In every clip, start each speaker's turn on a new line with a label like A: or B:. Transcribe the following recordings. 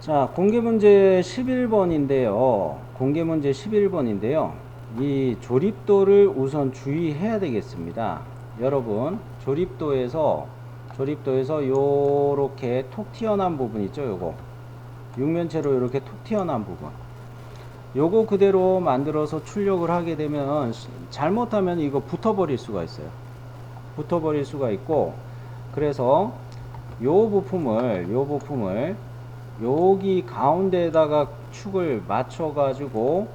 A: 자, 공개문제 11번인데요. 공개문제 11번인데요. 이 조립도를 우선 주의해야 되겠습니다. 여러분, 조립도에서 요렇게 톡 튀어나온 부분 있죠? 요거. 육면체로 이렇게 톡 튀어나온 부분. 요거 그대로 만들어서 출력을 하게 되면 잘못하면 이거 붙어버릴 수가 있어요. 붙어버릴 수가 있고, 그래서 요 부품을 여기 가운데에다가 축을 맞춰 가지고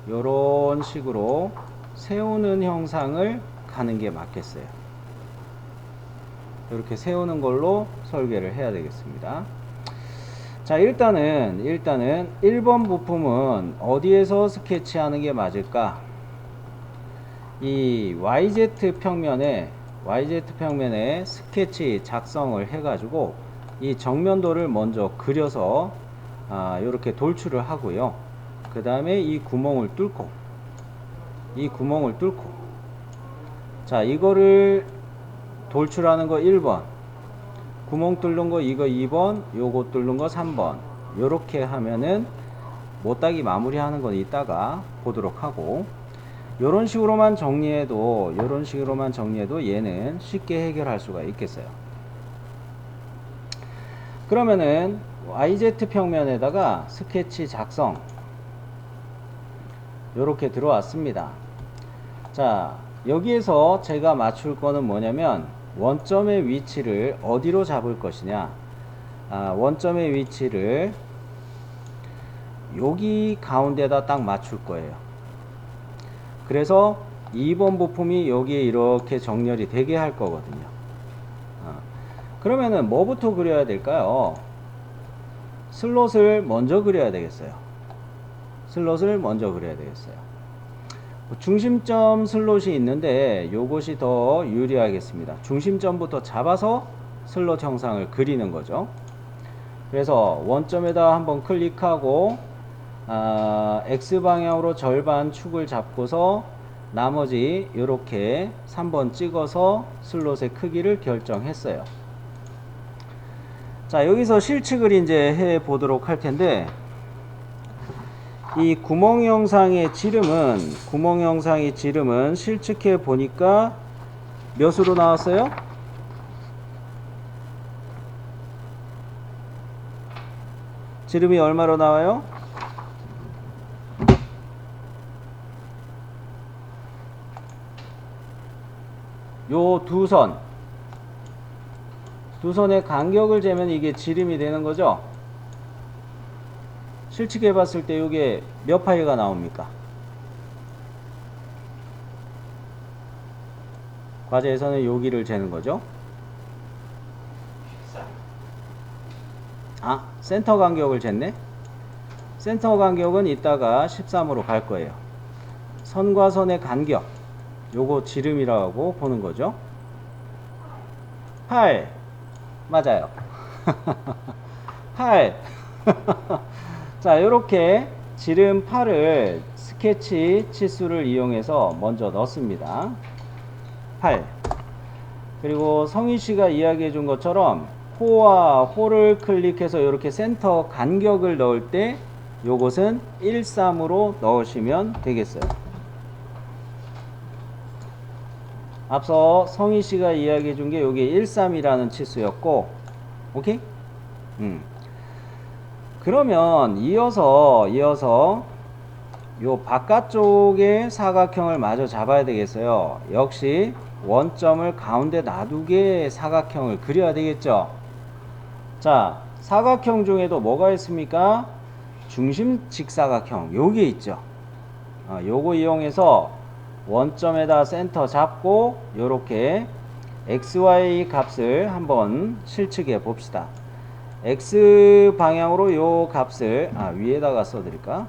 A: 요런 식으로 세우는 형상을 가는 게 맞겠어요. 이렇게 세우는 걸로 설계를 해야 되겠습니다. 자, 일단은 1번 부품은 어디에서 스케치하는 게 맞을까? 이 YZ 평면에 스케치 작성을 해 가지고 이 정면도를 먼저 그려서 이렇게 돌출을 하고요. 그 다음에 이 구멍을 뚫고 자, 이거를 돌출하는 거 1번, 구멍 뚫는 거 이거 2번, 요거 뚫는 거 3번. 요렇게 하면은 못따기 마무리하는 건 이따가 보도록 하고, 요런 식으로만 정리해도 얘는 쉽게 해결할 수가 있겠어요. 그러면은 YZ 평면에다가 스케치 작성 요렇게 들어왔습니다. 자, 여기에서 제가 맞출 거는 뭐냐면 원점의 위치를 어디로 잡을 것이냐. 원점의 위치를 여기 가운데다 딱 맞출 거예요. 그래서 2번 부품이 여기에 이렇게 정렬이 되게 할 거거든요. 그러면은 뭐부터 그려야 될까요? 슬롯을 먼저 그려야 되겠어요. 중심점 슬롯이 있는데 요것이 더 유리하겠습니다. 중심점부터 잡아서 슬롯 형상을 그리는 거죠. 그래서 원점에다 한번 클릭하고 X방향으로 절반 축을 잡고서 나머지 이렇게 3번 찍어서 슬롯의 크기를 결정했어요. 자, 여기서 실측을 이제 해 보도록 할 텐데, 이 구멍 영상의 지름은 실측해 보니까 몇으로 나왔어요? 지름이 얼마로 나와요? 요 두 선의 간격을 재면 이게 지름이 되는 거죠. 실측해 봤을 때 이게 몇 파이가 나옵니까? 과제에서는 여기를 재는 거죠. 센터 간격을 쟀네. 센터 간격은 이따가 13으로 갈 거예요. 선과 선의 간격, 요거 지름이라고 보는 거죠. 8 맞아요. 8 자, 요렇게 지름 8을 스케치 치수를 이용해서 먼저 넣습니다. 8. 그리고 성희씨가 이야기해 준 것처럼 호와 호를 클릭해서 이렇게 센터 간격을 넣을 때 요것은 13으로 넣으시면 되겠어요. 앞서 성희씨가 이야기해 준 게 여기 13이라는 치수였고, 오케이? 그러면 이어서 요 바깥쪽에 사각형을 마저 잡아야 되겠어요. 역시 원점을 가운데 놔두게 사각형을 그려야 되겠죠. 자, 사각형 중에도 뭐가 있습니까? 중심 직사각형, 요게 있죠. 요거 이용해서 원점에다 센터 잡고 요렇게 XY 값을 한번 실측해 봅시다. X 방향으로 요 값을 위에다가 써드릴까?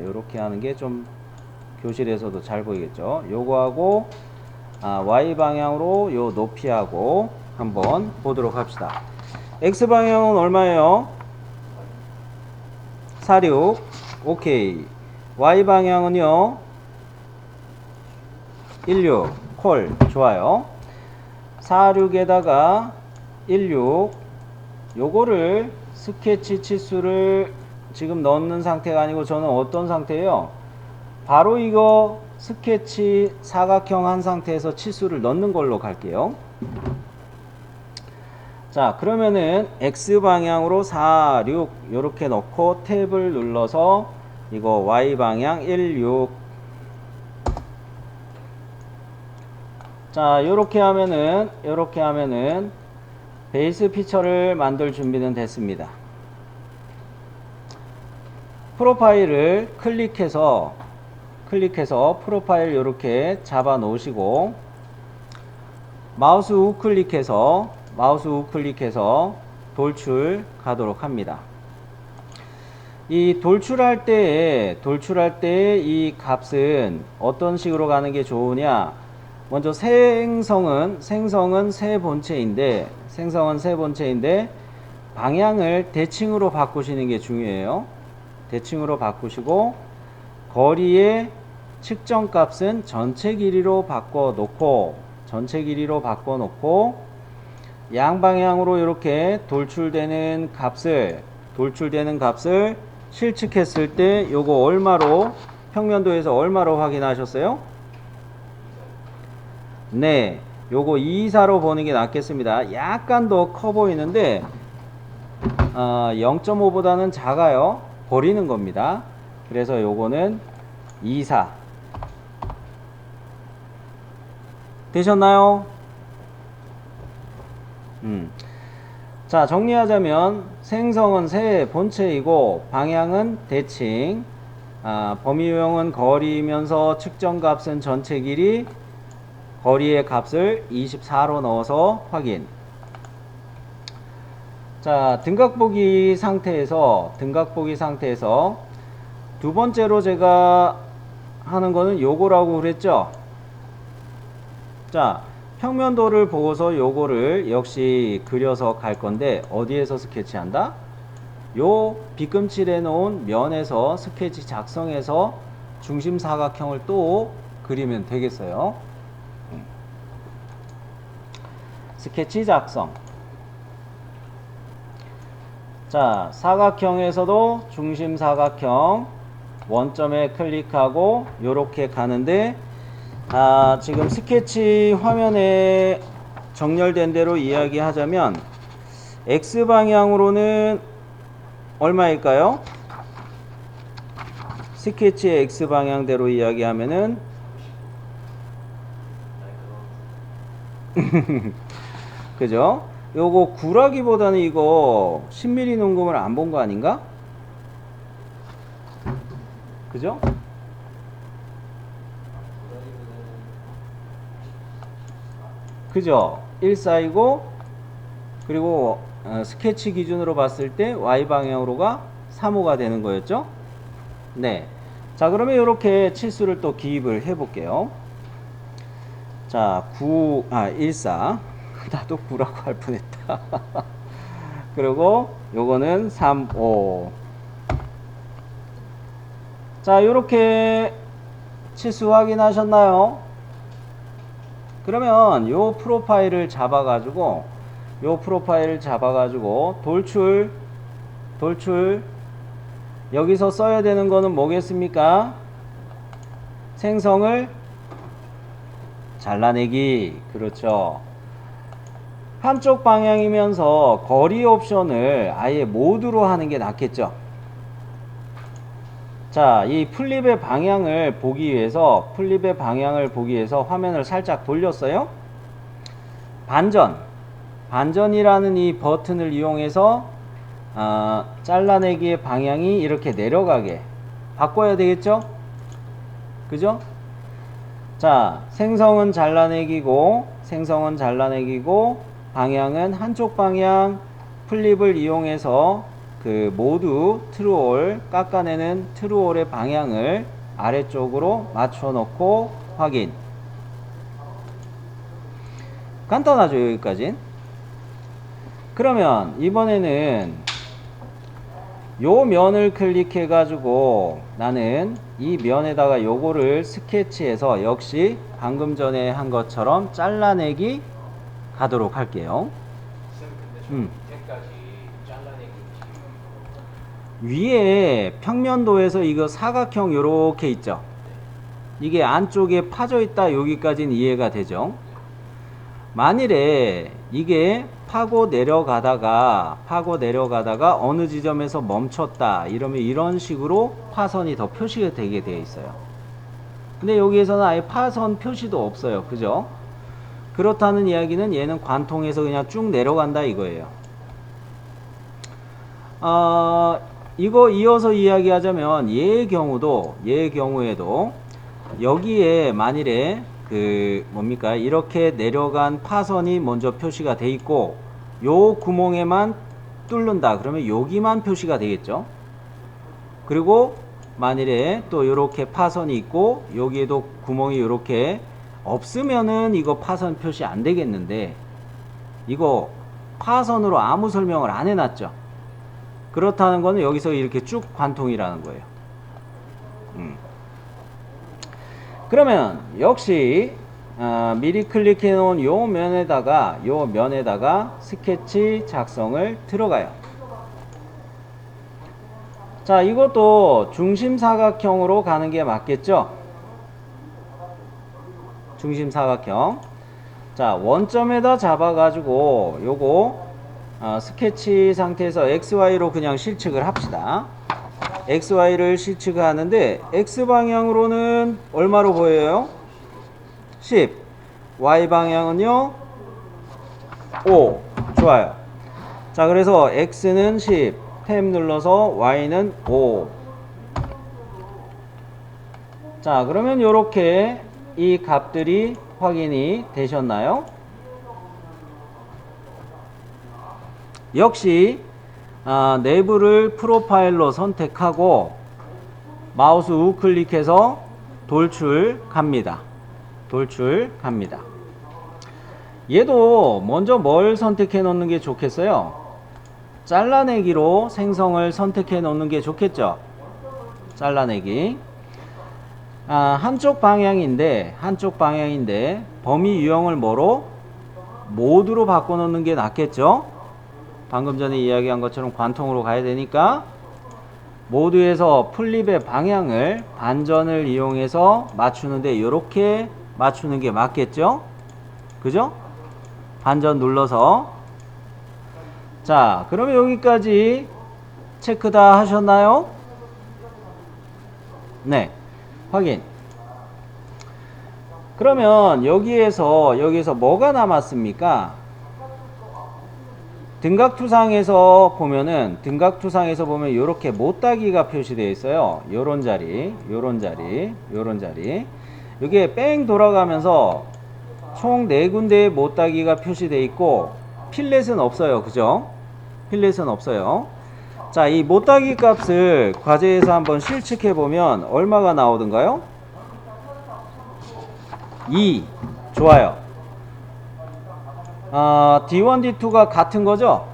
A: 요렇게 하는 게 좀 교실에서도 잘 보이겠죠. 요거하고 Y 방향으로 요 높이하고 한번 보도록 합시다. X 방향은 얼마예요? 46. 오케이. Y 방향은요? 16. 콜. 좋아요. 46에다가 16 요거를 스케치 치수를 지금 넣는 상태가 아니고 저는 어떤 상태예요? 바로 이거 스케치 사각형 한 상태에서 치수를 넣는 걸로 갈게요. 자, 그러면은 X방향으로 4, 6 요렇게 넣고 탭을 눌러서 이거 Y방향 1, 6. 자, 요렇게 하면은 베이스 피처를 만들 준비는 됐습니다. 프로파일을 클릭해서 프로파일 요렇게 잡아 놓으시고 마우스 우클릭해서 돌출 가도록 합니다. 이 돌출할 때 이 값은 어떤 식으로 가는 게 좋으냐? 먼저 생성은 세 본체인데 방향을 대칭으로 바꾸시는 게 중요해요. 대칭으로 바꾸시고 거리의 측정 값은 전체 길이로 바꿔 놓고 양방향으로 이렇게 돌출되는 값을 실측했을 때 요거 얼마로 평면도에서 얼마로 확인하셨어요? 네, 요거 224로 보는 게 낫겠습니다. 약간 더 커 보이는데 0.5보다는 작아요. 버리는 겁니다. 그래서 요거는 24 되셨나요? 자, 정리하자면 생성은 세 본체이고 방향은 대칭, 범위 유형은 거리이면서 측정값은 전체 길이, 거리의 값을 24로 넣어서 확인. 자, 등각보기 상태에서 두 번째로 제가 하는 거는 요거라고 그랬죠. 자, 평면도를 보고서 요거를 역시 그려서 갈 건데 어디에서 스케치한다? 요 빗금칠해 놓은 면에서 스케치 작성해서 중심 사각형을 또 그리면 되겠어요. 스케치 작성. 자, 사각형에서도 중심 사각형 원점에 클릭하고 요렇게 가는데 지금 스케치 화면에 정렬된 대로 이야기하자면 X방향으로는 얼마일까요? 스케치의 X방향대로 이야기하면은 그죠? 요거 구라기보다는 이거 10mm 농금을 안 본 거 아닌가? 그죠? 그죠? 14이고 그리고 스케치 기준으로 봤을 때 Y방향으로가 3호가 되는 거였죠? 네. 자, 그러면 이렇게 치수를 또 기입을 해 볼게요. 자, 14. 나도 9라고 할 뻔했다. 그리고 요거는 3, 5. 자, 요렇게 치수 확인하셨나요? 그러면 요 프로파일을 잡아가지고 돌출 여기서 써야 되는 거는 뭐겠습니까? 생성을 잘라내기. 그렇죠. 한쪽 방향이면서 거리 옵션을 아예 모두로 하는 게 낫겠죠. 자, 이 플립의 방향을 보기 위해서 화면을 살짝 돌렸어요. 반전이라는 이 버튼을 이용해서 잘라내기의 방향이 이렇게 내려가게 바꿔야 되겠죠? 그죠? 자, 생성은 잘라내기고 방향은 한쪽 방향. 플립을 이용해서 그 모두 트루올 깎아내는 트루올의 방향을 아래쪽으로 맞춰 놓고 확인. 간단하죠, 여기까진. 그러면 이번에는 요 면을 클릭해 가지고 나는 이 면에다가 요거를 스케치해서 역시 방금 전에 한 것처럼 잘라내기 가도록 할게요.
B: 근데 저 밑에까지
A: 위에 평면도에서 이거 사각형 요렇게 있죠. 이게 안쪽에 파져 있다. 여기까지는 이해가 되죠. 만일에 이게 파고 내려가다가 어느 지점에서 멈췄다 이러면 이런 식으로 파선이 더 표시가 되게 되어 있어요. 근데 여기에서는 아예 파선 표시도 없어요. 그죠? 그렇다는 이야기는 얘는 관통해서 그냥 쭉 내려간다 이거예요. 이거 이어서 이야기하자면 얘의 경우에도 여기에 만일에 뭡니까 이렇게 내려간 파선이 먼저 표시가 돼 있고 요 구멍에만 뚫는다 그러면 여기만 표시가 되겠죠. 그리고 만일에 또 이렇게 파선이 있고 여기에도 구멍이 이렇게 없으면은 이거 파선 표시 안 되겠는데 이거 파선으로 아무 설명을 안 해놨죠. 그렇다는 거는 여기서 이렇게 쭉 관통이라는 거예요. 그러면 역시 미리 클릭해 놓은 요 면에다가 스케치 작성을 들어가요. 자, 이것도 중심사각형으로 가는 게 맞겠죠? 중심사각형. 자, 원점에다 잡아가지고 요거 스케치 상태에서 XY로 그냥 실측을 합시다. XY를 실측을 하는데 X방향으로는 얼마로 보여요? 10. Y방향은요? 5. 좋아요. 자, 그래서 X는 10. 탭 눌러서 Y는 5. 자, 그러면 요렇게 이 값들이 확인이 되셨나요? 역시 내부를 프로파일로 선택하고 마우스 우클릭해서 돌출 갑니다. 얘도 먼저 뭘 선택해 놓는 게 좋겠어요? 잘라내기로 생성을 선택해 놓는 게 좋겠죠? 잘라내기. 한쪽 방향인데 범위 유형을 뭐로? 모드로 바꿔 놓는 게 낫겠죠? 방금 전에 이야기한 것처럼 관통으로 가야 되니까 모드에서 플립의 방향을 반전을 이용해서 맞추는데 이렇게 맞추는 게 맞겠죠? 그죠? 반전 눌러서. 자, 그러면 여기까지 체크 다 하셨나요? 네, 확인. 그러면 여기에서 뭐가 남았습니까? 등각투상에서 보면 이렇게 못따기가 표시되어 있어요. 요런 자리. 이게 뺑 돌아가면서 총 4군데의 못따기가 표시되어 있고 필렛은 없어요. 그죠? 필렛은 없어요. 자, 이 못따기 값을 과제에서 한번 실측해 보면 얼마가 나오던가요? 2. 좋아요. D1, D2가 같은 거죠?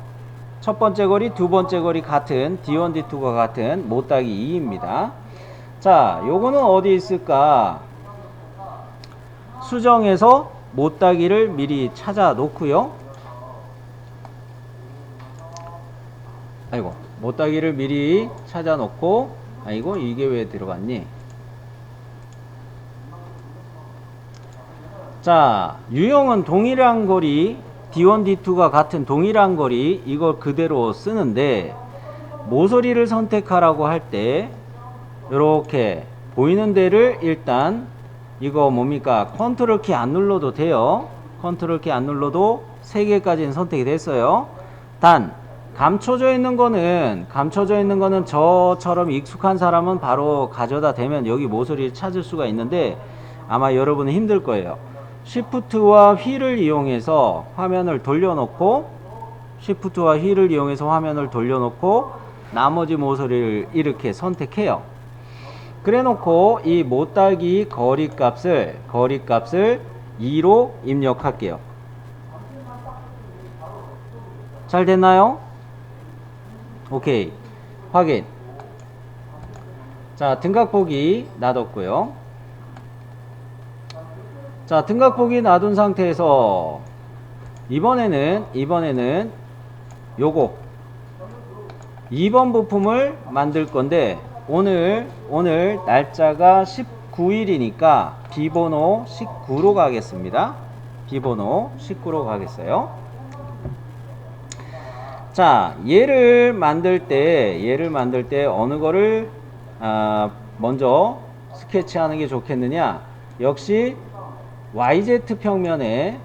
A: 첫 번째 거리, 두 번째 거리 같은 D1, D2가 같은 못따기 2입니다. 자, 요거는 어디 있을까? 수정해서 못따기를 미리 찾아 놓고요. 아이고, 못따기를 미리 찾아 놓고, 아이고, 이게 왜 들어갔니? 자, 유형은 동일한 거리, D1, D2가 같은 동일한 거리, 이걸 그대로 쓰는데 모서리를 선택하라고 할 때 이렇게 보이는 데를 일단 이거 뭡니까? 컨트롤 키 안 눌러도 돼요. 컨트롤 키 안 눌러도 3개까지는 선택이 됐어요. 단 감춰져 있는 거는 저처럼 익숙한 사람은 바로 가져다 대면 여기 모서리를 찾을 수가 있는데 아마 여러분은 힘들 거예요. Shift와 휠을 이용해서 화면을 돌려놓고 나머지 모서리를 이렇게 선택해요. 그래 놓고 이 못따기 거리값을 2로 입력할게요. 잘 됐나요? 오케이. 확인. 자, 등각보기 놔뒀고요. 자, 등각보기 놔둔 이번에는 요거 2번 부품을 만들 건데 오늘 날짜가 19일이니까 비번호 19로 가겠습니다. 비번호 19로 가겠어요. 자, 얘를 만들 때 어느 거를 먼저 스케치하는 게 좋겠느냐? 역시 YZ 평면에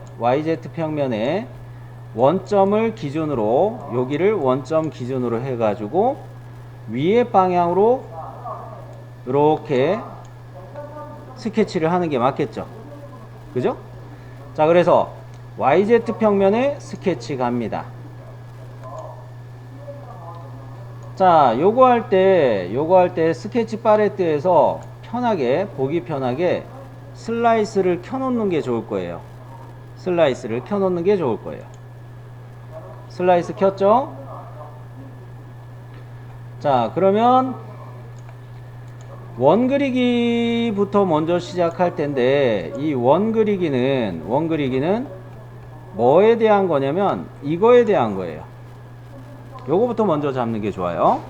A: 원점을 기준으로, 여기를 원점 기준으로 해가지고 위의 방향으로 이렇게 스케치를 하는 게 맞겠죠? 그죠? 자, 그래서 YZ 평면에 스케치 갑니다. 자, 요거 할 때 스케치 팔레트에서 보기 편하게 슬라이스를 켜놓는 게 좋을 거예요. 슬라이스를 켜놓는 게 좋을 거예요. 슬라이스 켰죠? 자, 그러면 원 그리기부터 먼저 시작할 텐데, 이 원 그리기는 뭐에 대한 거냐면 이거에 대한 거예요. 요거부터 먼저 잡는 게 좋아요.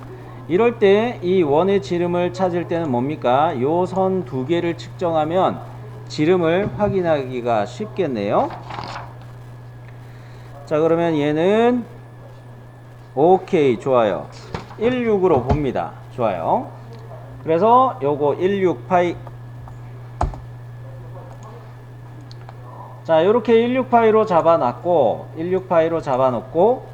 A: 이럴 때 이 원의 지름을 찾을 때는 뭡니까? 요 선 두 개를 측정하면 지름을 확인하기가 쉽겠네요. 자, 그러면 얘는 오케이, 좋아요. 16으로 봅니다. 좋아요. 그래서 요거 16파이, 자, 요렇게 16파이로 잡아놓고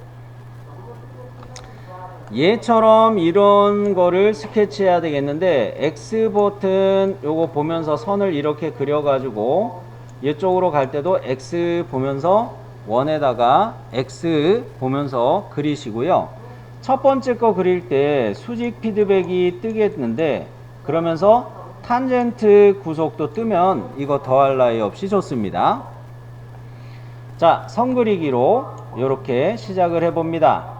A: 얘처럼 이런 거를 스케치해야 되겠는데, X 버튼 요거 보면서 선을 이렇게 그려가지고 이쪽으로 갈 때도 X 보면서 원에다가 X 보면서 그리시고요. 첫 번째 거 그릴 때 수직 피드백이 뜨겠는데, 그러면서 탄젠트 구속도 뜨면 이거 더할 나위 없이 좋습니다. 자, 선 그리기로 이렇게 시작을 해봅니다.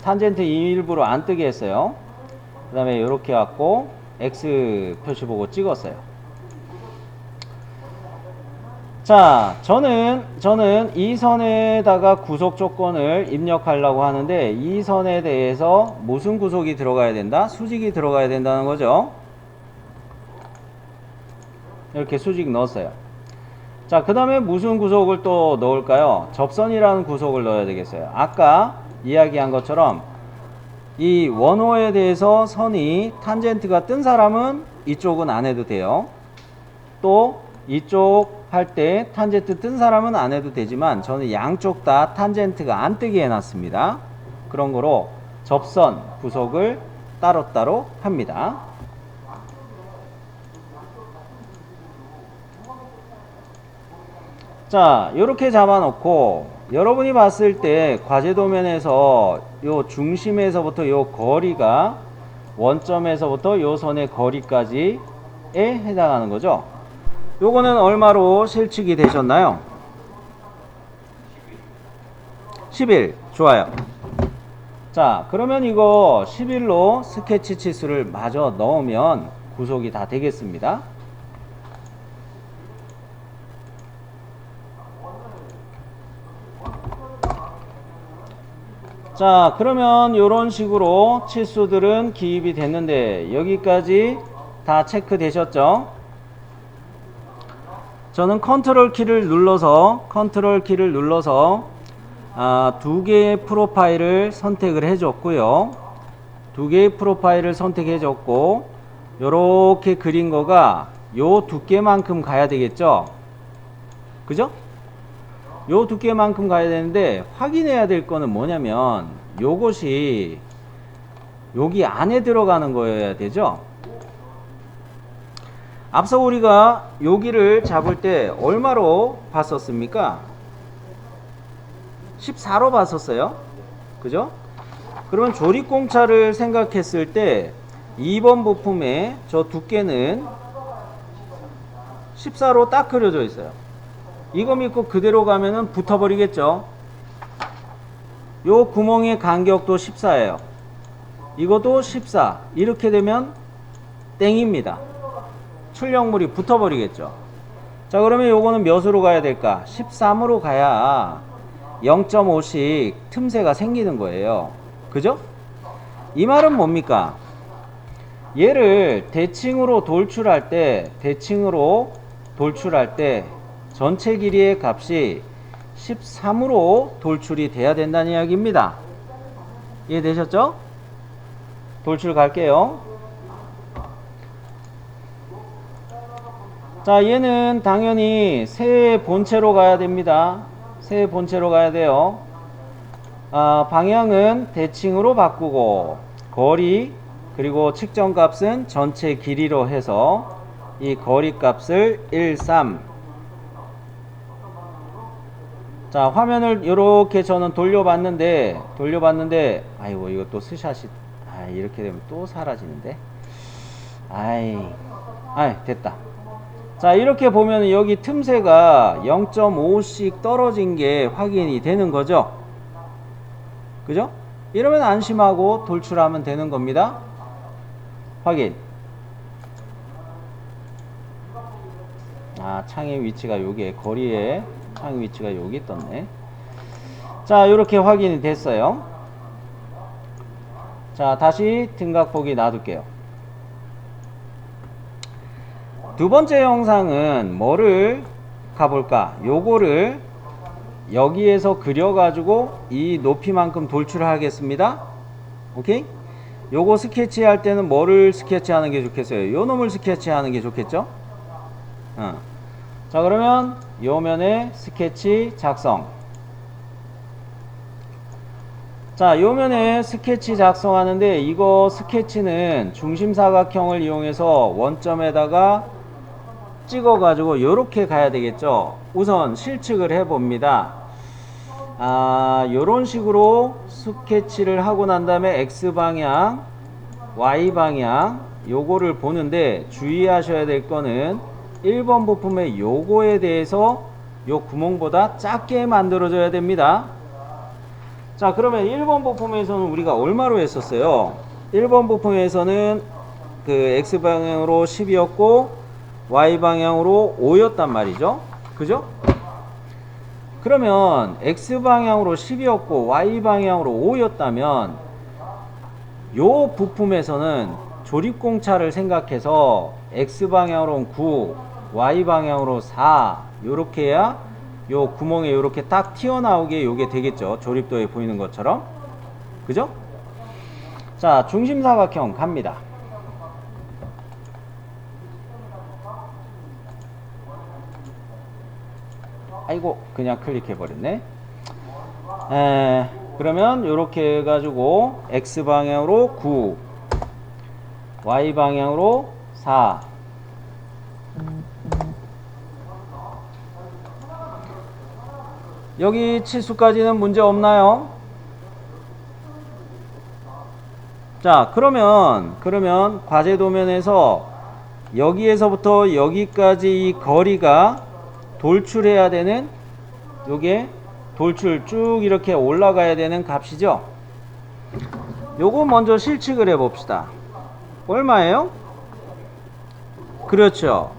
A: 탄젠트 일부러 안 뜨게 했어요. 그 다음에 이렇게 갖고 X 표시 보고 찍었어요. 자, 저는 이 선에다가 구속 조건을 입력하려고 하는데, 이 선에 대해서 무슨 구속이 들어가야 된다? 수직이 들어가야 된다는 거죠. 이렇게 수직 넣었어요. 자, 그 다음에 무슨 구속을 또 넣을까요? 접선이라는 구속을 넣어야 되겠어요. 아까 이야기한 것처럼 이 원호에 대해서 선이 탄젠트가 뜬 사람은 이쪽은 안 해도 돼요. 또 이쪽 할 때 탄젠트 뜬 사람은 안 해도 되지만, 저는 양쪽 다 탄젠트가 안 뜨게 해놨습니다. 그런 거로 접선 구속을 따로따로 합니다. 자, 이렇게 잡아놓고 여러분이 봤을 때 과제 도면에서 요 중심에서부터 요 거리가 원점에서부터 요 선의 거리까지에 해당하는 거죠. 요거는 얼마로 실측이 되셨나요? 11. 좋아요. 자, 그러면 이거 11로 스케치 치수를 마저 넣으면 구속이 다 되겠습니다. 자, 그러면 이런 식으로 치수들은 기입이 됐는데, 여기까지 다 체크 되셨죠? 저는 컨트롤 키를 눌러서 두 개의 프로파일을 선택을 해줬고요. 두 개의 프로파일을 선택해줬고, 요렇게 그린 거가 요 두께만큼 가야 되겠죠? 그죠? 요 두께만큼 가야 되는데, 확인해야 될 거는 뭐냐면 요것이 여기 안에 들어가는 거여야 되죠. 앞서 우리가 여기를 잡을 때 얼마로 봤었습니까? 14로 봤었어요. 그죠? 그러면 조립공차를 생각했을 때 2번 부품의 저 두께는 14로 딱 그려져 있어요. 이거 믿고 그대로 가면은 붙어버리겠죠. 요 구멍의 간격도 14예요. 이것도 14. 이렇게 되면 땡입니다. 출력물이 붙어버리겠죠. 자, 그러면 요거는 몇으로 가야 될까? 13으로 가야 0.5씩 틈새가 생기는 거예요. 그죠? 이 말은 뭡니까? 얘를 대칭으로 돌출할 때 전체 길이의 값이 13으로 돌출이 돼야 된다는 이야기입니다. 이해되셨죠? 돌출 갈게요. 자, 얘는 당연히 세 본체로 가야 됩니다. 세 본체로 가야 돼요. 방향은 대칭으로 바꾸고 거리 그리고 측정값은 전체 길이로 해서 이 거리 값을 1, 3. 자, 화면을 이렇게 저는 돌려봤는데 아이고 이거 또 스샷이 이렇게 되면 또 사라지는데 아이 됐다. 자, 이렇게 보면 여기 틈새가 0.5씩 떨어진 게 확인이 되는 거죠. 그죠? 이러면 안심하고 돌출하면 되는 겁니다. 확인. 창의 위치가 여기에, 거리에 창의 위치가 여기 떴네. 자, 이렇게 확인이 됐어요. 자, 다시 등각 보기 놔둘게요. 두 번째 영상은 뭐를 가볼까? 요거를 여기에서 그려가지고 이 높이만큼 돌출을 하겠습니다. 오케이? 요거 스케치할 때는 뭐를 스케치하는 게 좋겠어요? 요 놈을 스케치하는 게 좋겠죠? 자, 그러면 요 면에 스케치 작성. 자, 요 면에 스케치 작성하는데 이거 스케치는 중심사각형을 이용해서 원점에다가 찍어가지고 요렇게 가야 되겠죠. 우선 실측을 해봅니다. 요런 식으로 스케치를 하고 난 다음에 X방향, Y방향 요거를 보는데 주의하셔야 될 거는 1번 부품의 요거에 대해서 요 구멍보다 작게 만들어줘야 됩니다. 자, 그러면 1번 부품에서는 우리가 얼마로 했었어요? 1번 부품에서는 그 X방향으로 10이었고 Y방향으로 5였단 말이죠. 그죠? 그러면 X방향으로 10이었고 Y방향으로 5였다면 요 부품에서는 조립공차를 생각해서 X방향으로는 9, Y방향으로 4 요렇게 해야 요 구멍에 요렇게 딱 튀어나오게 요게 되겠죠. 조립도에 보이는 것처럼. 그죠? 자, 중심사각형 갑니다. 아이고, 그냥 클릭해 버렸네. 그러면 요렇게 해가지고 X방향으로 9, Y방향으로 4. 여기 치수까지는 문제 없나요? 자, 그러면 과제 도면에서 여기에서부터 여기까지 이 거리가 돌출해야 되는 요게 돌출 쭉 이렇게 올라가야 되는 값이죠. 요거 먼저 실측을 해 봅시다. 얼마예요? 그렇죠.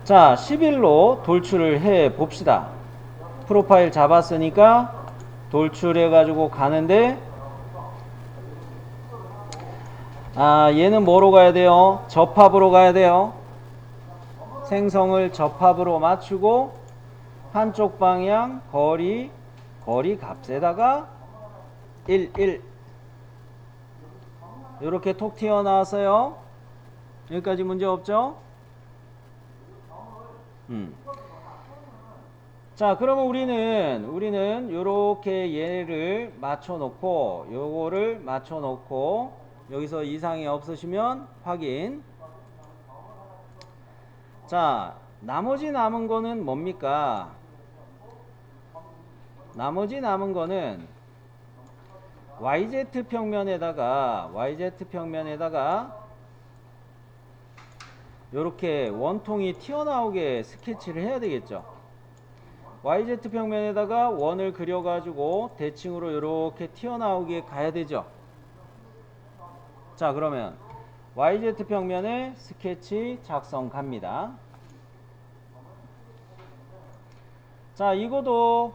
A: 자, 11로 돌출을 해 봅시다. 프로파일 잡았으니까 돌출해 가지고 가는데 얘는 뭐로 가야 돼요? 접합으로 가야 돼요. 생성을 접합으로 맞추고 한쪽 방향 거리 값에다가 1 이렇게 톡 튀어나왔어요. 여기까지 문제 없죠? 자, 그러면 우리는 요렇게 얘를 맞춰 놓고 요거를 맞춰 놓고 여기서 이상이 없으시면 확인. 자, 나머지 남은 거는 뭡니까? 나머지 남은 거는 YZ 평면에다가 요렇게 원통이 튀어나오게 스케치를 해야 되겠죠. YZ 평면에다가 원을 그려가지고 대칭으로 요렇게 튀어나오게 가야 되죠. 자, 그러면 YZ 평면에 스케치 작성 갑니다. 자, 이거도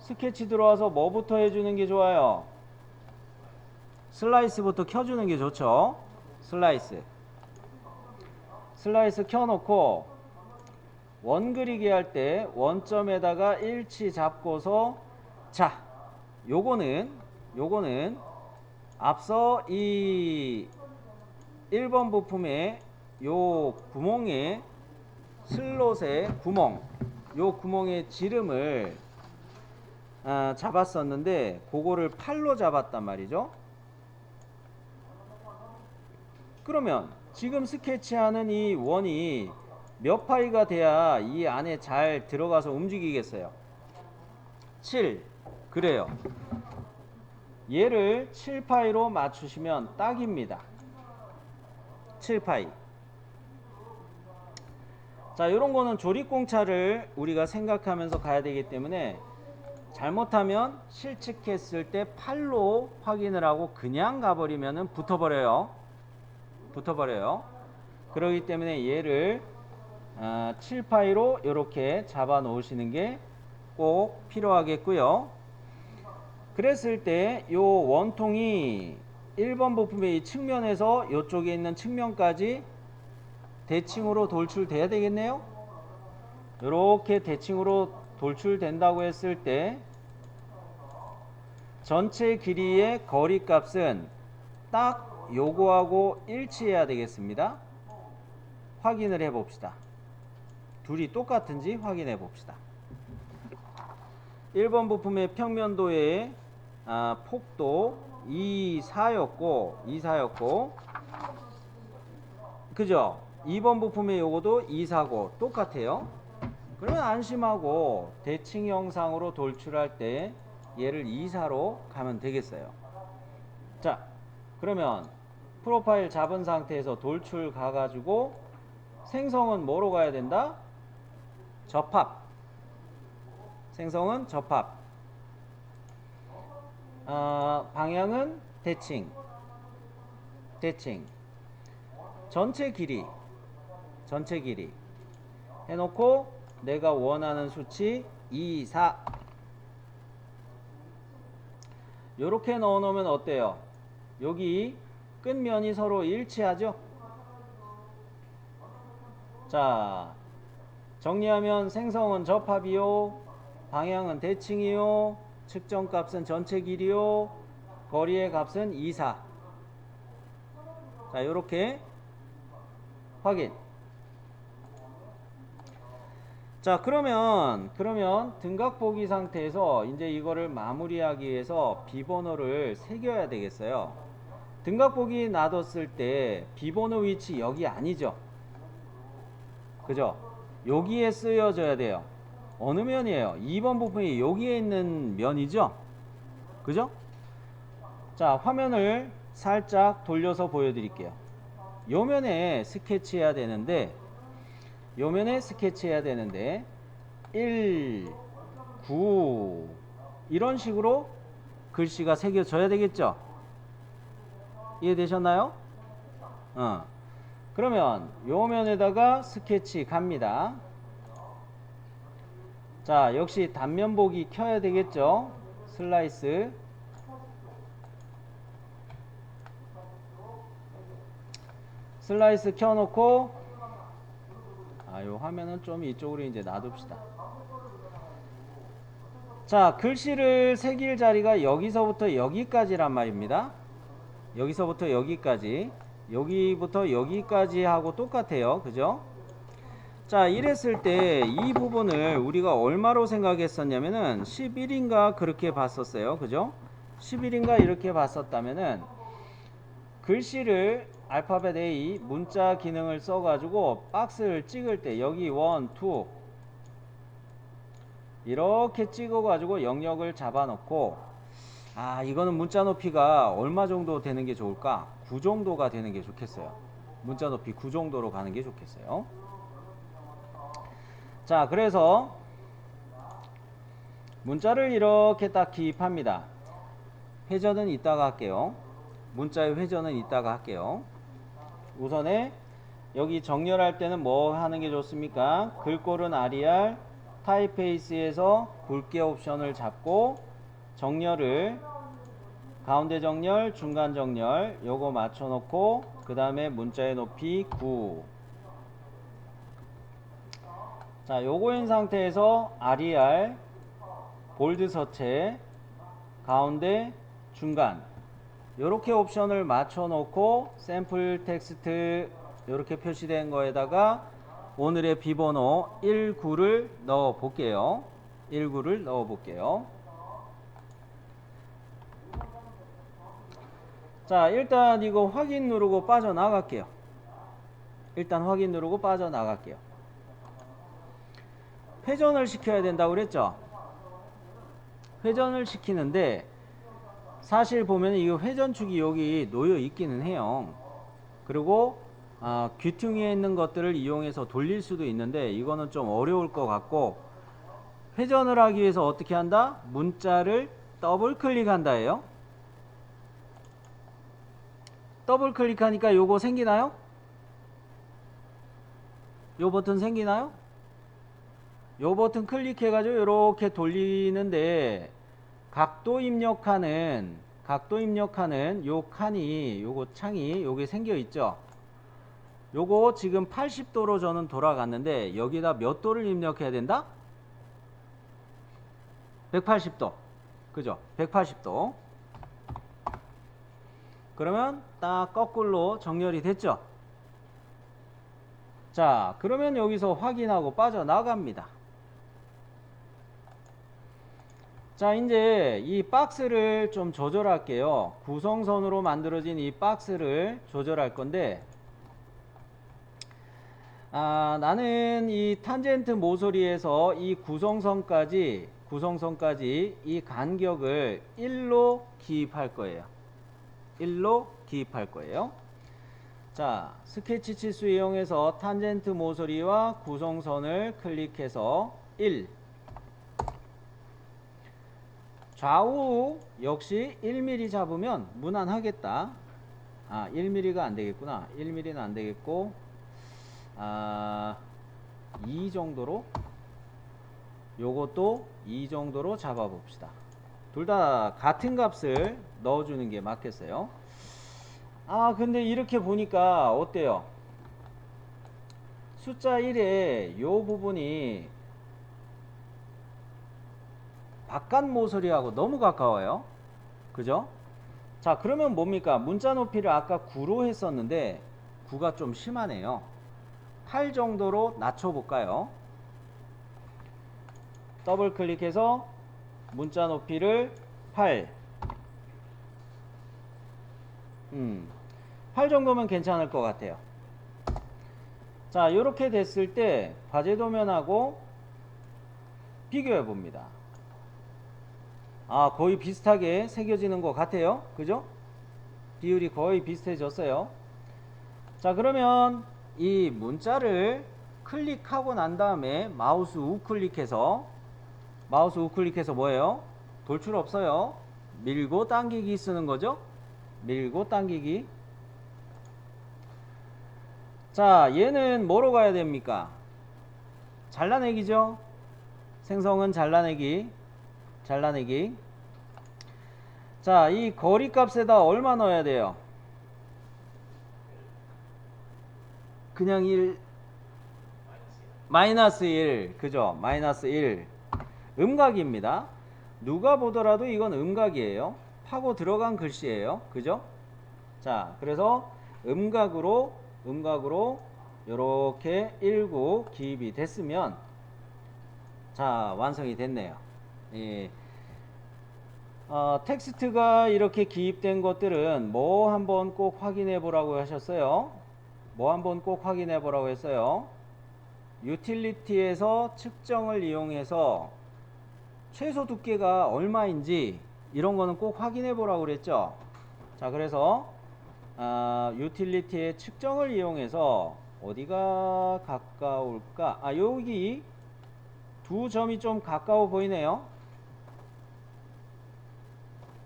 A: 스케치 들어와서 뭐부터 해주는 게 좋아요? 슬라이스부터 켜주는 게 좋죠. 슬라이스 켜놓고 원 그리기 할 때 원점에다가 일치 잡고서, 자, 요거는 앞서 이 1번 부품의 요 구멍에, 슬롯의 구멍, 요 구멍의 지름을 잡았었는데 그거를 팔로 잡았단 말이죠. 그러면 지금 스케치하는 이 원이 몇 파이가 돼야 이 안에 잘 들어가서 움직이겠어요? 7. 그래요. 얘를 7파이로 맞추시면 딱입니다. 7파이. 자, 요런 거는 조립공차를 우리가 생각하면서 가야 되기 때문에 잘못하면 실측했을 때 팔로 확인을 하고 그냥 가버리면은 붙어버려요. 그렇기 때문에 얘를 7파이로 이렇게 잡아 놓으시는 게 꼭 필요하겠고요. 그랬을 때 요 원통이 1번 부품의 이 측면에서 이쪽에 있는 측면까지 대칭으로 돌출돼야 되겠네요. 이렇게 대칭으로 돌출된다고 했을 때 전체 길이의 거리 값은 딱 요거하고 일치해야 되겠습니다. 확인을 해 봅시다. 둘이 똑같은지 확인해 봅시다. 1번 부품의 평면도의 폭도 24였고 그죠? 2번 부품의 요거도 24고 똑같아요. 그러면 안심하고 대칭 형상으로 돌출할 때 얘를 24로 가면 되겠어요. 자, 그러면 프로파일 잡은 상태에서 돌출 가가지고 생성은 뭐로 가야 된다? 접합. 생성은 접합. 방향은 대칭. 전체 길이 해놓고 내가 원하는 수치 2, 4 요렇게 넣어 놓으면 어때요? 여기 끝면이 서로 일치하죠? 자, 정리하면 생성은 접합이요, 방향은 대칭이요, 측정값은 전체 길이요, 거리의 값은 2, 4. 자, 요렇게 확인. 자, 그러면 등각 보기 상태에서 이제 이거를 마무리하기 위해서 비번호를 새겨야 되겠어요. 등각 보기 놔뒀을 때 비번호 위치 여기 아니죠? 그죠? 여기에 쓰여져야 돼요. 어느 면이에요? 2번 부품이 여기에 있는 면이죠? 그죠? 자, 화면을 살짝 돌려서 보여드릴게요. 요 면에 스케치해야 되는데 1, 9 이런 식으로 글씨가 새겨져야 되겠죠? 이해되셨나요? 그러면 요 면에다가 스케치 갑니다. 자, 역시 단면 보기 켜야 되겠죠? 슬라이스 켜놓고, 요 화면은 좀 이쪽으로 이제 놔둡시다. 자, 글씨를 새길 자리가 여기서부터 여기까지란 말입니다. 여기서부터 여기까지, 여기부터 여기까지 하고 똑같아요. 그죠? 자, 이랬을 때 이 부분을 우리가 얼마로 생각했었냐면은 11인가 그렇게 봤었어요. 그죠? 11인가 이렇게 봤었다면은 글씨를 알파벳 A 문자 기능을 써가지고 박스를 찍을 때 여기 1, 2 이렇게 찍어가지고 영역을 잡아놓고, 이거는 문자 높이가 얼마 정도 되는 게 좋을까? 9 정도가 되는 게 좋겠어요. 문자 높이 9 정도로 가는 게 좋겠어요. 자, 그래서 문자를 이렇게 딱 기입합니다. 회전은 이따가 할게요. 문자의 회전은 이따가 할게요. 우선에 여기 정렬할 때는 뭐 하는 게 좋습니까? 글꼴은 RER, 타입페이스에서 굵게 옵션을 잡고 정렬을 가운데 정렬, 중간 정렬 요거 맞춰 놓고 그 다음에 문자의 높이 9. 자, 요거인 상태에서 RER 볼드 서체 가운데 중간 요렇게 옵션을 맞춰 놓고 샘플 텍스트 요렇게 표시된 거에다가 오늘의 비번호 19를 넣어 볼게요. 19를 넣어 볼게요. 자, 일단 이거 확인 누르고 빠져나갈게요. 일단 확인 누르고 빠져나갈게요. 회전을 시켜야 된다고 그랬죠? 회전을 시키는데 사실 보면 이 회전축이 여기 놓여 있기는 해요. 그리고 귀퉁이에 있는 것들을 이용해서 돌릴 수도 있는데 이거는 좀 어려울 것 같고 회전을 하기 위해서 어떻게 한다? 문자를 더블 클릭한다예요. 더블 클릭하니까 요거 생기나요? 요 버튼 생기나요? 요 버튼 클릭해가지고 이렇게 돌리는데 각도 입력하는 요 칸이 요거 창이 요게 생겨 있죠. 요거 지금 80도로 저는 돌아갔는데 여기다 몇 도를 입력해야 된다? 180도. 그죠? 180도. 그러면 딱 거꾸로 정렬이 됐죠. 자, 그러면 여기서 확인하고 빠져나갑니다. 자, 이제 이 박스를 좀 조절할게요. 구성선으로 만들어진 이 박스를 조절할 건데 나는 이 탄젠트 모서리에서 이 구성선까지 이 간격을 1로 기입할 거예요. 1로 기입할 거예요. 자, 스케치 치수 이용해서 탄젠트 모서리와 구성선을 클릭해서 1. 좌우 역시 1mm 잡으면 무난하겠다. 1mm가 안 되겠구나. 1mm는 안 되겠고, 2 정도로, 요것도 2 정도로 잡아 봅시다. 둘 다 같은 값을 넣어주는 게 맞겠어요. 근데 이렇게 보니까 어때요? 숫자 1에 요 부분이 바깥 모서리하고 너무 가까워요. 그죠? 자, 그러면 뭡니까? 문자 높이를 아까 9로 했었는데 9가 좀 심하네요. 8 정도로 낮춰볼까요? 더블 클릭해서 문자 높이를 8. 8 정도면 괜찮을 것 같아요. 자, 이렇게 됐을 때 과제 도면하고 비교해 봅니다. 거의 비슷하게 새겨지는 것 같아요. 그죠? 비율이 거의 비슷해졌어요. 자, 그러면 이 문자를 클릭하고 난 다음에 마우스 우클릭해서 뭐예요? 돌출 없어요. 밀고 당기기 쓰는 거죠. 밀고 당기기. 자, 얘는 뭐로 가야 됩니까? 잘라내기죠. 생성은 잘라내기. 자, 이 거리 값에다 얼마 넣어야 돼요? 그냥 1, 마이너스 1. 그죠? 마이너스 1. 음각입니다. 누가 보더라도 이건 음각이에요. 파고 들어간 글씨예요. 그죠? 자, 그래서 음각으로 이렇게 19 기입이 됐으면 자, 완성이 됐네요. 예. 텍스트가 이렇게 기입된 것들은 뭐 한번 꼭 확인해 보라고 하셨어요. 뭐 한번 꼭 확인해 보라고 했어요. 유틸리티에서 측정을 이용해서 최소 두께가 얼마인지 이런 거는 꼭 확인해 보라고 그랬죠. 자, 그래서 유틸리티의 측정을 이용해서 어디가 가까울까? 여기 두 점이 좀 가까워 보이네요.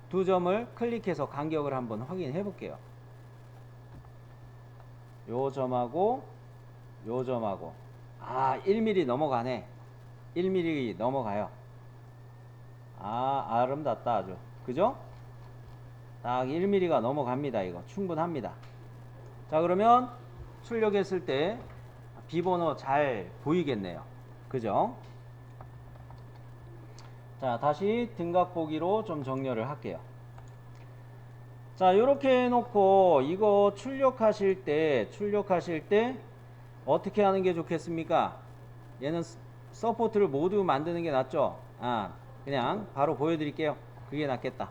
A: 두 점을 클릭해서 간격을 한번 확인해 볼게요. 요 점하고 요 점하고 1mm 넘어가네. 1mm 넘어가요. 아, 아름답다 아주. 그죠? 딱 1mm가 넘어갑니다. 이거 충분합니다. 자, 그러면 출력했을 때 비번호 잘 보이겠네요. 그죠? 자, 다시 등각 보기로 좀 정렬을 할게요. 자, 요렇게 해놓고 이거 출력하실 때 어떻게 하는 게 좋겠습니까? 얘는 서포트를 모두 만드는 게 낫죠? 그냥 바로 보여드릴게요. 그게 낫겠다.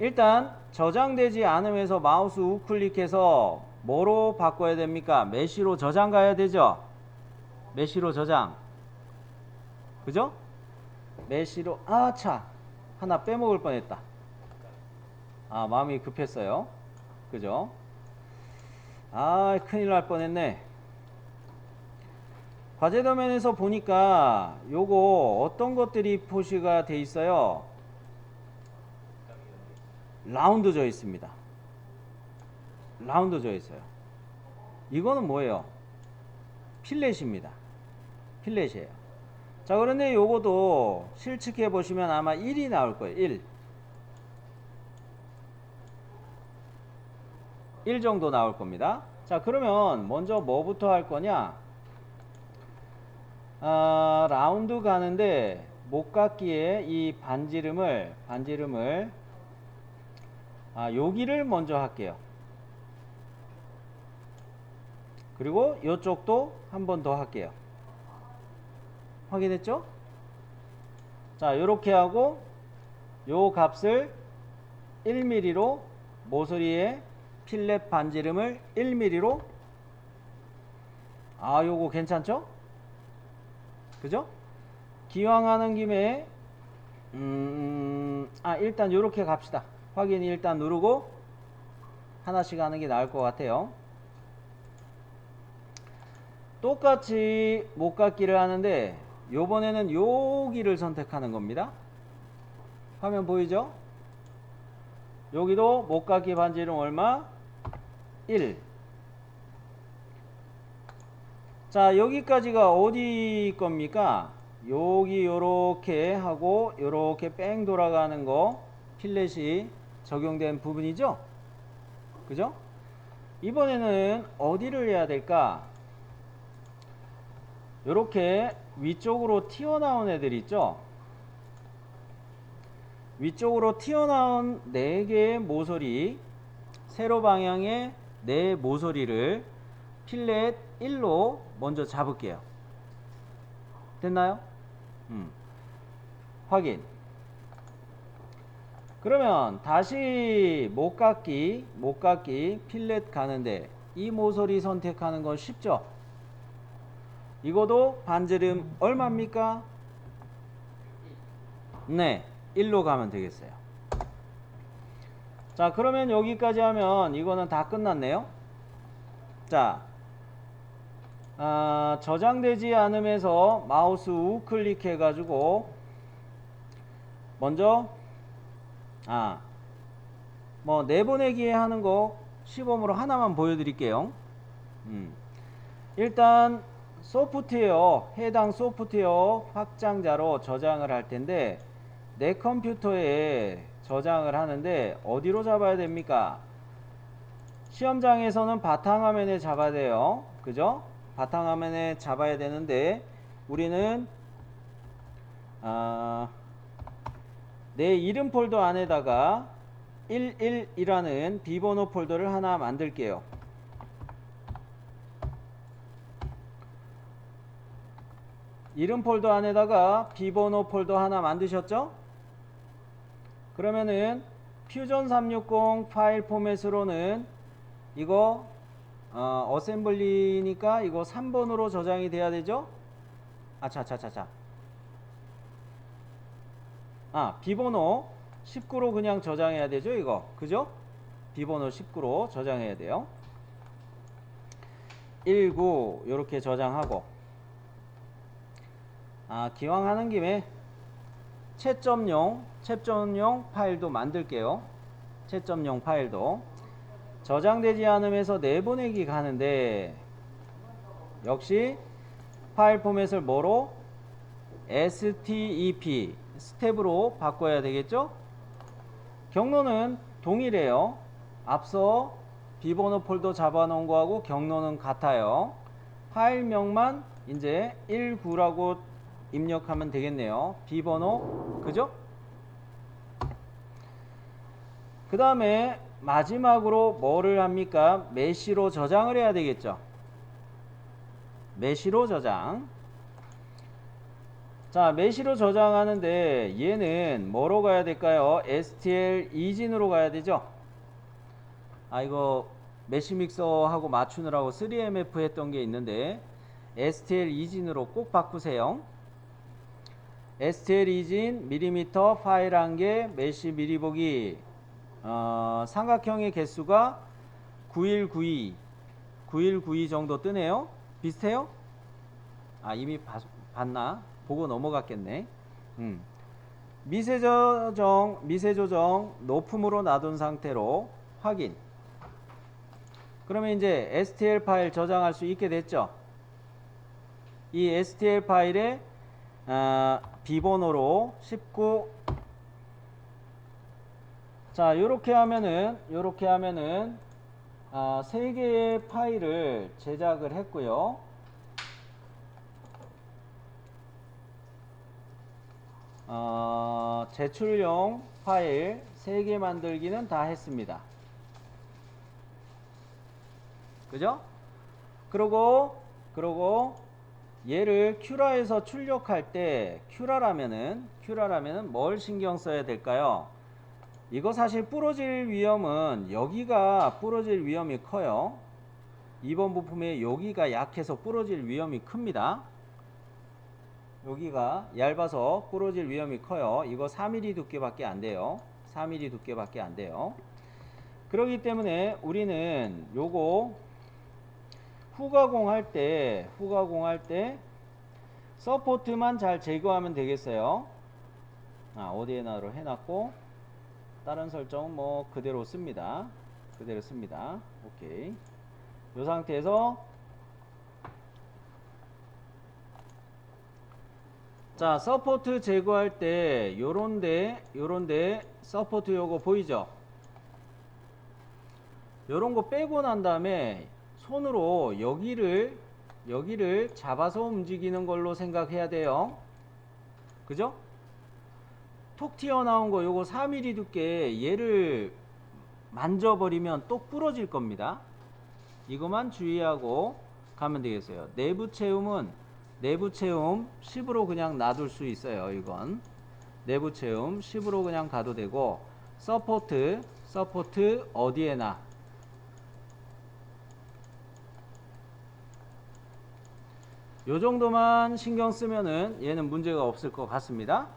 A: 일단 저장되지 않으면서 마우스 우클릭해서 뭐로 바꿔야 됩니까? 메시로 저장 가야 되죠? 메시로 저장. 그죠? 메시로, 차. 하나 빼먹을 뻔했다. 마음이 급했어요. 그죠? 큰일 날 뻔했네. 과제 도면에서 보니까 요거 어떤 것들이 표시가 돼 있어요? 라운드 져 있습니다. 라운드 져 있어요. 이거는 뭐예요? 필렛입니다. 필렛이에요. 자, 그런데 요거도 실측해 보시면 아마 1이 나올 거예요. 1 정도 나올 겁니다. 자, 그러면 먼저 뭐부터 할 거냐? 라운드 가는데 목깎이에 이 반지름을 여기를 먼저 할게요. 그리고 이쪽도 한 번 더 할게요. 확인했죠? 자, 요렇게 하고 요 값을 1mm로 모서리에 필렛 반지름을 1mm로 요거 괜찮죠? 그죠? 기왕 하는 김에 일단 요렇게 갑시다. 확인 일단 누르고 하나씩 하는 게 나을 것 같아요. 똑같이 목깎이를 하는데 요번에는 여기를 선택하는 겁니다. 화면 보이죠? 여기도 목깎이 반지름 얼마? 1. 자, 여기까지가 어디 겁니까? 여기 요렇게 하고 요렇게 뺑 돌아가는 거 필렛이 적용된 부분이죠? 그죠? 이번에는 어디를 해야 될까? 요렇게 위쪽으로 튀어나온 애들 있죠? 위쪽으로 튀어나온 4개의 모서리, 세로 방향의 4 모서리를 필렛 1로 먼저 잡을게요. 됐나요? 확인. 그러면 다시 목깎이 필렛 가는데 이 모서리 선택하는 건 쉽죠? 이거도 반지름 얼마입니까? 네, 1로 가면 되겠어요. 자, 그러면 여기까지 하면 이거는 다 끝났네요. 자, 저장되지 않으면서 마우스 우클릭 해가지고 먼저 내보내기 하는 거 시범으로 하나만 보여드릴게요. 일단 소프트웨어, 해당 소프트웨어 확장자로 저장을 할 텐데 내 컴퓨터에 저장을 하는데 어디로 잡아야 됩니까? 시험장에서는 바탕화면에 잡아야 돼요. 그죠? 바탕화면에 잡아야 되는데 우리는 내 이름 폴더 안에다가 11이라는 비번호 폴더를 하나 만들게요. 이름 폴더 안에다가 비번호 폴더 하나 만드셨죠? 그러면은 퓨전 360 파일 포맷으로는 이거 어셈블리니까 이거 3번으로 저장이 돼야 되죠? 비번호 19로 그냥 저장해야 되죠, 이거. 그죠? 비번호 19로 저장해야 돼요. 19 요렇게 저장하고 기왕 하는 김에 채점용 파일도 만들게요. 채점용 파일도 저장되지 않으면서 내보내기 가는데 역시 파일 포맷을 뭐로? STEP 스텝으로 바꿔야 되겠죠? 경로는 동일해요. 앞서 비번호 폴더 잡아놓은 거하고 경로는 같아요. 파일명만 이제 19라고 입력하면 되겠네요. 비번호, 그죠? 그 다음에 마지막으로 뭐를 합니까? 메시로 저장을 해야 되겠죠. 메시로 저장. 자, 메시로 저장하는데 얘는 뭐로 가야 될까요? STL 이진으로 가야 되죠. 아, 이거 메시 믹서하고 맞추느라고 3MF 했던 게 있는데 STL 이진으로 꼭 바꾸세요. STL 이진 밀리미터 파일 한 개 메시 미리 보기. 삼각형의 개수가 9192 정도 뜨네요. 비슷해요? 아, 이미 봤나? 보고 넘어갔겠네. 미세 조정 높음으로 놔둔 상태로 확인. 그러면 이제 STL 파일 저장할 수 있게 됐죠. 이 STL 파일에 비번호로 19. 자, 요렇게 하면은 3개의 파일을 제작을 했고요. 제출용 파일 3개 만들기는 다 했습니다. 그죠? 그러고 얘를 큐라에서 출력할 때 큐라라면은 뭘 신경 써야 될까요? 이거 사실 부러질 위험은 여기가 부러질 위험이 커요. 2번 부품에 여기가 약해서 부러질 위험이 큽니다. 여기가 얇아서 부러질 위험이 커요. 이거 4mm 두께밖에 안 돼요. 4mm 두께밖에 안 돼요. 그렇기 때문에 우리는 요거 후가공할 때 서포트만 잘 제거하면 되겠어요. 어디에나로 해놨고 다른 설정 뭐 그대로 씁니다. 오케이. 요 상태에서 자, 서포트 제거할 때 요런데 서포트 요거 보이죠? 요런 거 빼고 난 다음에 손으로 여기를 잡아서 움직이는 걸로 생각해야 돼요. 그죠? 톡 튀어나온 거 요거 4mm 두께 얘를 만져버리면 또 부러질 겁니다. 이것만 주의하고 가면 되겠어요. 내부 채움 10으로 그냥 놔둘 수 있어요. 이건 내부 채움 10으로 그냥 가도 되고 서포트 어디에나 요 정도만 신경 쓰면은 얘는 문제가 없을 것 같습니다.